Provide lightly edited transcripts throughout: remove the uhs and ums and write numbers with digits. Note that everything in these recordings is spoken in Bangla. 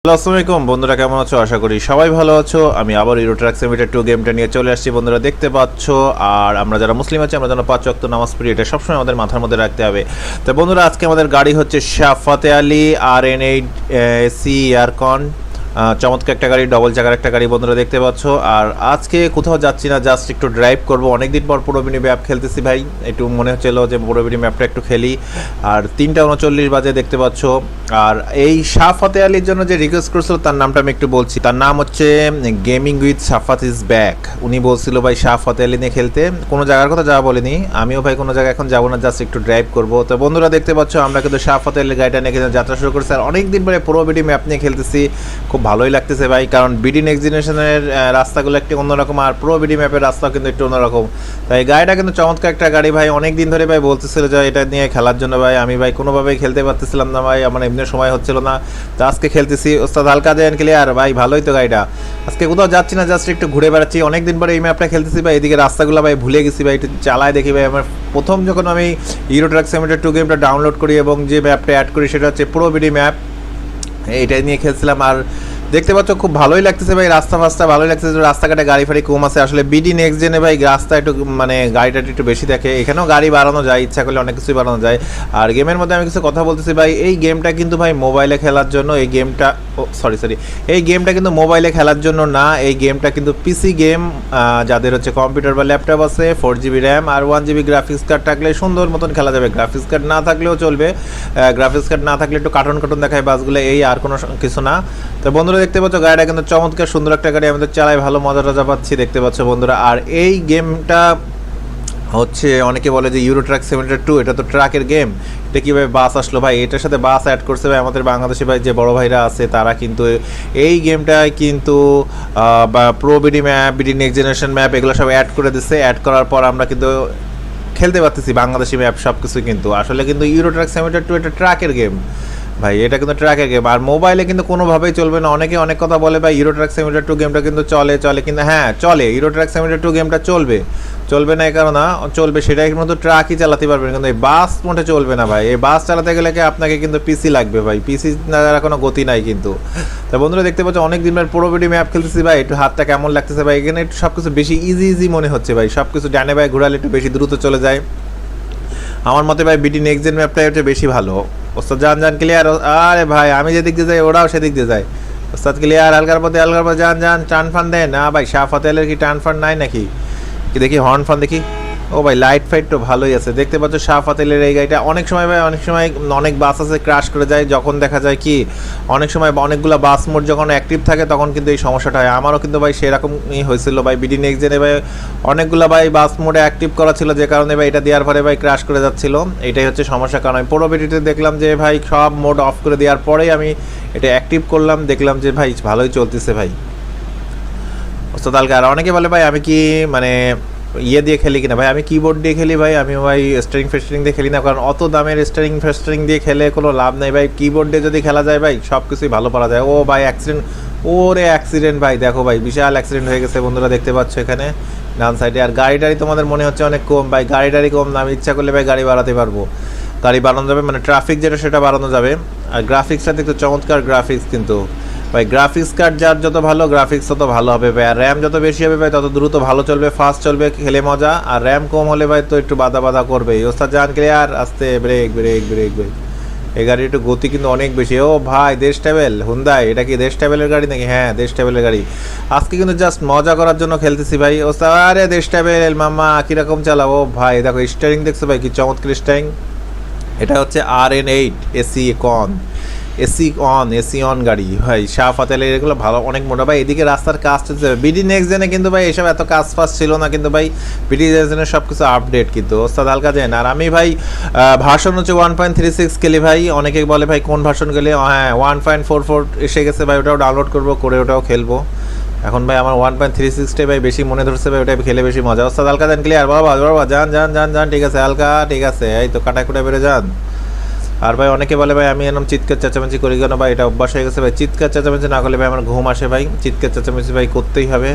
আসসালামু আলাইকুম বন্ধুরা, কেমন আছো? আশা করি সবাই ভালো আছো। আমি আবার ইউরো ট্রাক সিমিটার 2 গেমটা নিয়ে চলে আসছি বন্ধুরা, দেখতে পাচ্ছ। আর আমরা যারা মুসলিম আছি, আমরা যেন 5 ওয়াক্ত নামাজ পড়ি, এটা সবসময় আমাদের মাথার মধ্যে রাখতে হবে। তো বন্ধুরা, আজকে আমাদের গাড়ি হচ্ছে শাহ ফাতে আলী RN8 সি এয়ারকন। চমৎকার একটা গাড়ি, ডবল চাকার একটা গাড়ি বন্ধুরা, দেখতে পাচ্ছ। আর আজকে কোথাও যাচ্ছি না, জাস্ট একটু ড্রাইভ করবো। অনেকদিন পর পুরোবিনি ম্যাপ খেলতেছি ভাই, একটু মনে হচ্ছিল যে পুরোবিনি ম্যাপটা একটু খেলি। আর 3:39 বাজে, দেখতে পাচ্ছ। আর এই শাহ ফাতে আলীর জন্য যে রিকোয়েস্ট করছিল, তার নামটা আমি একটু বলছি। তার নাম হচ্ছে gaming with Safat is back. উনি বলছিল ভাই শাহ ফাতে আলী নিয়ে খেলতে, কোনো জায়গার কথা যাওয়া বলিনি। আমিও ভাই কোনো জায়গায় এখন যাবো না, জাস্ট একটু ড্রাইভ করবো। তো বন্ধুরা দেখতে পাচ্ছ, আমরা কিন্তু শাহ ফাতে আলীর গাড়িটা নিয়ে কিন্তু যাত্রা শুরু করছি। আর অনেকদিন পরে পুরোবিনি ম্যাপ নিয়ে খেলতেছি, খুব ভালোই লাগতেছে ভাই। কারণ বিডি নেক্সট জেনারেশনের রাস্তাগুলো একটু অন্যরকম, আর প্রো বিডি ম্যাপের রাস্তাও কিন্তু একটু অন্যরকম। তাই গাড়িটা কিন্তু চমৎকার একটা গাড়ি ভাই। অনেক দিন ধরে ভাই বলতেছিল যে এটা নিয়ে খেলার জন্য ভাই। আমি ভাই কোনোভাবেই খেলতে পারতেছিলাম না ভাই, আমার এমনি সময় হচ্ছিল না। তো আজকে খেলতেছি। ওস্তাদ হালকা দেন ক্লিয়ার ভাই, ভালোই তো গাড়িটা। আজকে কোথাও যাচ্ছি না, জাস্ট একটু ঘুরে বেড়াচ্ছি। অনেকদিন পরে এই ম্যাপটা খেলতেছি ভাই। এদিকে রাস্তাগুলো ভাই ভুলে গেছি ভাই, একটু চালায় দেখি ভাই। আমার প্রথম যখন আমি ইউরো ট্রাক সিমিটার 2 গেমটা ডাউনলোড করি এবং যে ম্যাপটা অ্যাড করি, সেটা হচ্ছে প্রো বিডি ম্যাপ। এইটাই নিয়ে খেলছিলাম। আর দেখতে পাচ্ছ খুব ভালোই লাগতেছে ভাই, রাস্তা ফাস্তা ভালোই লাগতেছে। রাস্তাঘাটে গাড়ি ফাড়ি কম আছে আসলে। বিডি নেক্সট জেনে ভাই রাস্তা একটু মানে গাড়িটা একটু বেশি দেখে। এখানেও গাড়ি বাড়ানো যায়, ইচ্ছা করলে অনেক কিছুই বাড়ানো যায়। আর গেমের মধ্যে আমি কিছু কথা বলতেছি ভাই, এই গেমটা কিন্তু ভাই মোবাইলে খেলার জন্য। এই গেমটা সরি এই গেমটা কিন্তু মোবাইলে খেলার জন্য না। এই গেমটা কিন্তু পিসি গেম। যাদের হচ্ছে কম্পিউটার বা ল্যাপটপ আছে, 4GB র্যাম আর 1GB গ্রাফিক্স কার্ড থাকলে সুন্দর মতন খেলা যাবে। গ্রাফিক্স কার্ড না থাকলেও চলবে। গ্রাফিক্স কার্ড না থাকলে একটু কার্টুন দেখায় বাসগুলো, এই আর কোনো কিছু না। তো বন্ধুরা দেখতে পাচ্ছ, গাড়িটা কিন্তু চমৎকার সুন্দর একটা গাড়ি। আমাদের চালাই ভালো মজা টজা পাচ্ছি, দেখতে পাচ্ছ বন্ধুরা। আর এই গেমটা হচ্ছে অনেকে বলে যে ইউরো ট্রাক সিমিটার 2, এটা তো ট্রাকের গেম। এটা কীভাবে বাস আসলো ভাই? এটার সাথে বাস অ্যাড করছে ভাই আমাদের বাংলাদেশি ভাই, যে বড় ভাইরা আছে তারা কিন্তু এই গেমটায় কিন্তু বা pro BD map, BD next generation map, এগুলো সব অ্যাড করে দিচ্ছে। অ্যাড করার পর আমরা কিন্তু খেলতে পারতেছি বাংলাদেশি ম্যাপ সব কিছু। কিন্তু আসলে কিন্তু ইউরো ট্রাক সিমিটার 2 এটা ট্রাকের গেম ভাই, এটা কিন্তু ট্র্যাকের গেম। আর মোবাইলে কিন্তু কোনোভাবেই চলবে না। অনেকে অনেক কথা বলে ভাই, ইউরো ট্রাক সিমিটার 2 গেমটা কিন্তু চলে কিন্তু হ্যাঁ চলে। ইউরো ট্রাক সিমিটার 2 গেমটা চলবে না এই কারণ না, চলবে সেটাই কিন্তু ট্রাকই চালাতে পারবেন, কিন্তু এই বাস মোটে চলবে না ভাই। এই বাস চালাতে গেলে কি আপনাকে কিন্তু পিসি লাগবে ভাই, পিসি না দ্বারা কোনো গতি নাই কিন্তু। তা বন্ধুরা দেখতে পাচ্ছ, অনেক দিন পুরো ভিডিও ম্যাপ খেলতেছি ভাই, একটু হাতটা কেমন লাগতেছে ভাই। এখানে একটু সব কিছু বেশি ইজি মনে হচ্ছে ভাই। সব কিছু ডানে ভাই ঘোরালে একটু বেশি দ্রুত চলে যায় আমার মতে ভাই। বিডি নেক্সট জেন ম্যাপটাই হচ্ছে বেশি ভালো। ওস্তাদ যান ক্লিয়ার। আরে ভাই আমি যেদিক দিয়ে যাই ওরাও সেদিক দিয়ে যায়। ওস্তাদ ক্লিয়ার, হালকার পথে যান টান ফান দেন না ভাই। শাহ ফাতে আলীর কি টান ফান নাই নাকি? কি দেখি হর্ন ফান দেখি। ও ভাই লাইট ফাইট তো ভালোই আছে। দেখতে পাচ্ছ শাহ ফাতে আলীর এই গাড়িটা অনেক সময় ভাই, অনেক বাস আছে ক্রাশ করে যায়। যখন দেখা যায় কি অনেক সময় অনেকগুলো বাস মোড যখন অ্যাক্টিভ থাকে, তখন কিন্তু এই সমস্যাটা হয়। আমারও কিন্তু ভাই সেরকমই হয়েছিল ভাই। বিডি নেক্সট জেনে ভাই অনেকগুলো ভাই বাস মোডে অ্যাক্টিভ করা ছিল, যে কারণে ভাই এটা দেওয়ার পরে ভাই ক্রাশ করে যাচ্ছিল। এটাই হচ্ছে সমস্যা। কারণ আমি পুরো ভিডিওতে দেখলাম যে ভাই সব মোড অফ করে দেওয়ার পরেই আমি এটা অ্যাক্টিভ করলাম, দেখলাম যে ভাই ভালোই চলতেছে ভাই। ওস্তাদ হালকা। আর অনেকে বলে ভাই আমি কি মানে ইয়ে দিয়ে খেলি কিনা ভাই, আমি কিবোর্ড দিয়ে খেলি ভাই। আমি ভাই স্টারিং ফেস্টারিং দিয়ে খেলি না, কারণ অত দামের স্টারিং ফেস্টারিং দিয়ে খেলে কোনো লাভ নেই ভাই। কিবোর্ড দিয়ে যদি খেলা যায় ভাই, সব কিছুই ভালো পারা যায়। ও ভাই অ্যাক্সিডেন্ট, ওরে অ্যাক্সিডেন্ট ভাই, দেখো ভাই বিশাল অ্যাক্সিডেন্ট হয়ে গেছে বন্ধুরা, দেখতে পাচ্ছ এখানে ডান সাইডে। আর গাড়ি তোমাদের মনে হচ্ছে অনেক কম ভাই, গাড়ি কম না। আমি ইচ্ছা করলে ভাই গাড়ি বাড়াতে পারবো, গাড়ি বাড়ানো যাবে, মানে ট্রাফিক যেটা সেটা বাড়ানো যাবে। আর গ্রাফিক্সটা দেখতে চমৎকার গ্রাফিক্স কিন্তু ভাই। গ্রাফিক্স কার্ড যার যত ভালো, গ্রাফিক্স তত ভালো হবে ভাই। আর র্যাম যত বেশি হবে ভাই, তত দ্রুত ভালো চলবে, ফাস্ট চলবে, খেলে মজা। আর র্যাম কম হলে ভাই তো একটু বাধা করবে। ওস্তাদ যান ক্লিয়ার, আস্তে ব্রেক। এই গাড়ির একটু গতি কিন্তু অনেক বেশি। ও ভাই দেশ ট্রাভেল হুন্দাই, এটা কি দেশ ট্রাভেলের গাড়ি নাকি? হ্যাঁ দেশ ট্রাভেলের গাড়ি। আজকে কিন্তু জাস্ট মজা করার জন্য খেলতেছি ভাই। ওস্তাদ আরে দেশ ট্রাভেল মামা কীরকম চালাবো ভাই। দেখো স্টারিং দেখছো ভাই, কি চমৎকার স্টারিং। এটা হচ্ছে RN8 এসি অন গাড়ি ভাই। শাহ ফাতে আলীর এগুলো ভালো, অনেক মোটা ভাই। এদিকে রাস্তার কাজ চলছে। বিডি নেক্সট জেনে কিন্তু ভাই এসব এত কাজ ফাজ ছিল না, কিন্তু ভাই বিডি জেনের সব কিছু আপডেট কিন্তু। ওস্তাদ হালকা জেন। আর আমি ভাই ভার্সন হচ্ছে 1.36 খেলি ভাই। অনেকে বলে ভাই কোন ভার্সন গেলে, হ্যাঁ 1.44 এসে গেছে ভাই, ওটাও ডাউনলোড করবো, করে ওটাও খেলবো। এখন ভাই আমার 1.36টাই ভাই বেশি মনে ধরছে ভাই, ওটাই খেলে বেশি মজা। ওস্তাদ হালকা দেন ক্লিয়ার। বাবা যান ঠিক আছে হালকা, ঠিক আছে। এই তো কাটা বেড়ে যান। আর ভাই অনেকে বলে ভাই আমি এরকম চিৎকার চেঁচামেচি করি কেন ভাই, এটা অভ্যাস হয়ে গেছে ভাই। চিৎকার চেঁচামেচি না করলে ভাই আমার ঘুম আসে ভাই। চিৎকার চেঁচামেচি ভাই করতেই হবে।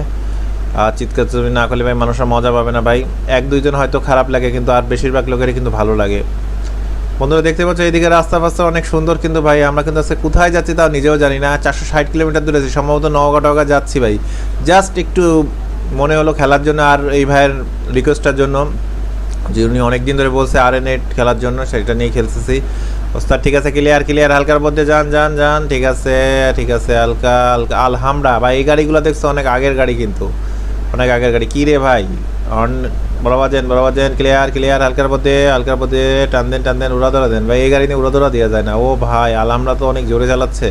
আর চিৎকার চেঁচামেচি না করলে ভাই মানুষরা মজা পাবে না ভাই। 1-2 জন হয়তো খারাপ লাগে, কিন্তু আর বেশিরভাগ লোকেরই কিন্তু ভালো লাগে। বন্ধুরা দেখতে পাচ্ছ এইদিকে রাস্তা ফাস্তা অনেক সুন্দর, কিন্তু ভাই আমরা কিন্তু আজকে কোথায় যাচ্ছি তাও নিজেও জানি না। 460 কিলোমিটার দূরে আছি, সম্ভবত নওগাঁ টওগাঁ যাচ্ছি ভাই। জাস্ট একটু মনে হলো খেলার জন্য, আর এই ভাইয়ের রিকোয়েস্টটার জন্য, যে উনি অনেকদিন ধরে বলছে RN8 খেলার জন্য, সেটা নিয়ে খেলতেছি। ওস্তাদ ঠিক আছে, ক্লিয়ার ক্লিয়ার, হালকার মধ্যে যান যান যান, ঠিক আছে ঠিক আছে, হালকা হালকা। আলহামরা ভাই, এই গাড়িগুলো দেখছো অনেক আগের গাড়ি, কিন্তু অনেক আগের গাড়ি। কী রে ভাই, বরাবর দেন, ক্লিয়ার ক্লিয়ার, হালকার মধ্যে টান দেন, উড়াধরা দেন ভাই। এই গাড়ি নিয়ে উড়াধরা দেওয়া যায় না। ও ভাই, আলহামরা তো অনেক জোরে চালাচ্ছে।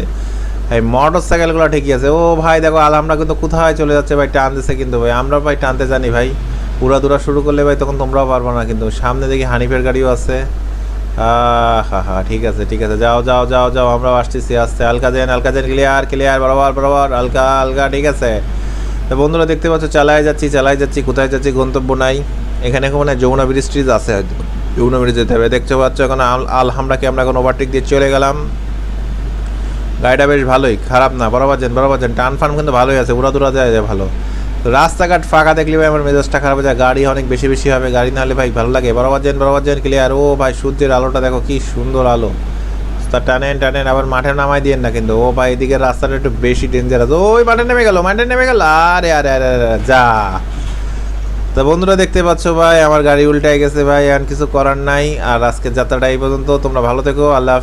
এই মোটর সাইকেলগুলো ঠিকই আছে। ও ভাই দেখো, আলহামরা কিন্তু কোথায় চলে যাচ্ছে ভাই, টান দিচ্ছে কিন্তু ভাই। আমরা ভাই টানতে জানি ভাই, উড়াধুরা শুরু করলে ভাই তখন তোমরাও পারবো না। কিন্তু সামনে দেখি হানিফের গাড়িও আছে। হা হা, ঠিক আছে ঠিক আছে, যাও যাও যাও যাও, আমরাও আসতেছি আসতে। হালকা দেন ক্লিয়ার ক্লিয়ার, বরাবর হালকা হালকা, ঠিক আছে। তো বন্ধুরা দেখতে পাচ্ছ চালাই যাচ্ছি, কোথায় যাচ্ছি গন্তব্য নাই। এখানে মানে যমুনা ব্রিজ আছে, হয়তো যমুনা ব্রিজ যেতে হবে। দেখতে পাচ্ছ এখন আলহামরাকে আমরা এখন ওভারটেক দিয়ে চলে গেলাম। গাড়িটা বেশ ভালোই, খারাপ না। বরাবর যান, টান ফান কিন্তু ভালোই আছে, উড়াদুরা যায় ভালো। রাস্তাঘাট ফাঁকা দেখলে ভাই আমার মেজাজটা খারাপ হয়ে যায়, গাড়ি অনেক বেশি বেশি হবে, গাড়ি না হলে ভাই ভালো লাগে। বরাবর যান ক্লিয়ার। ও ভাই, সূর্যের আলোটা দেখো কি সুন্দর আলো। টানেন, আবার মাঠে নামাই দিয়েন না কিন্তু। ও ভাই, এদিকে রাস্তাটা একটু বেশি ডেঞ্জারাস। ওই মাঠে নেমে গেল। আরে আরে আরে আরে, যা। তা বন্ধুরা দেখতে পাচ্ছ ভাই, আমার গাড়ি উল্টাই গেছে ভাই, আর কিছু করার নাই। আর আজকের যাত্রাটা এই পর্যন্ত। তোমরা ভালো থেকো, আল্লাহ।